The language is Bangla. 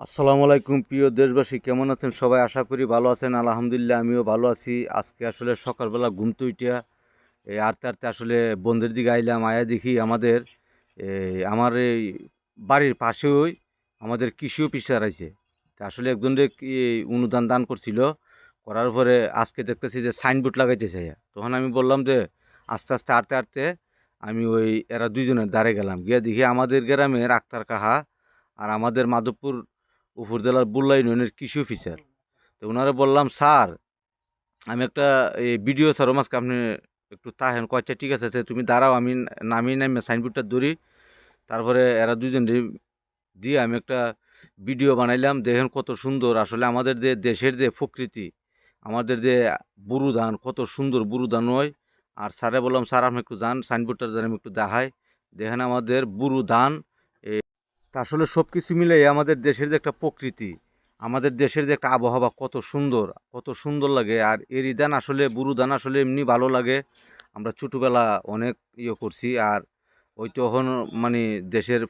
আসসালামু আলাইকুম প্রিয় দেশবাসী, কেমন আছেন সবাই? আশা করি ভালো আছেন। আলহামদুলিল্লাহ আমিও ভালো আছি। আজকে আসলে সকালবেলা ঘুম থেকে উঠিয়া এই আরতে আরতে আসলে বন্ধের দিকে আইলাম। আয়া দেখি আমাদের আমার এই বাড়ির পাশেই আমাদের কৃষি অফিসার আছে। তা আসলে একজনকে কি অনুদান দান করছিল, করার পরে আজকে দেখতেছি যে সাইনবোর্ড লাগাইতেছে। তখন আমি বললাম যে আস্তে আস্তে আরতে আরতে আমি ওই এরা দুইজনের দ্বারে গেলাম, গিয়ে দেখি আমাদের গ্রামের আক্তার কাহা আর আমাদের মাধবপুর উপজেলার বুল্লা ইউনিয়নের কৃষি অফিসার। তো ওনারা বললাম, স্যার আমি একটা এই ভিডিও স্যার মাঝকে আপনি একটু তাহেন কয়েকটা, ঠিক আছে আচ্ছা, তুমি দাঁড়াও, আমি নামি সাইনবোর্ডটা ধরি। তারপরে এরা দুজন দিয়ে আমি একটা ভিডিও বানাইলাম। দেখেন কত সুন্দর আসলে আমাদের যে দেশের যে প্রকৃতি, আমাদের যে বুরু ধান, কত সুন্দর বুরু ধান হয়। আর স্যারে বললাম, স্যার আপনি একটু যান সাইনবোর্ডটা যেন আমি একটু দেখাই, দেখেন আমাদের বুরু ধান। তা আসলে সব কিছু মিলে আমাদের দেশের যে একটা প্রকৃতি, আমাদের দেশের যে একটা আবহাওয়া, কত সুন্দর, কত সুন্দর লাগে। আর এরি ধান আসলে বুরু ধান আসলে এমনি ভালো লাগে। আমরা ছোটোবেলা অনেক করছি। আর ওই তখন মানে দেশের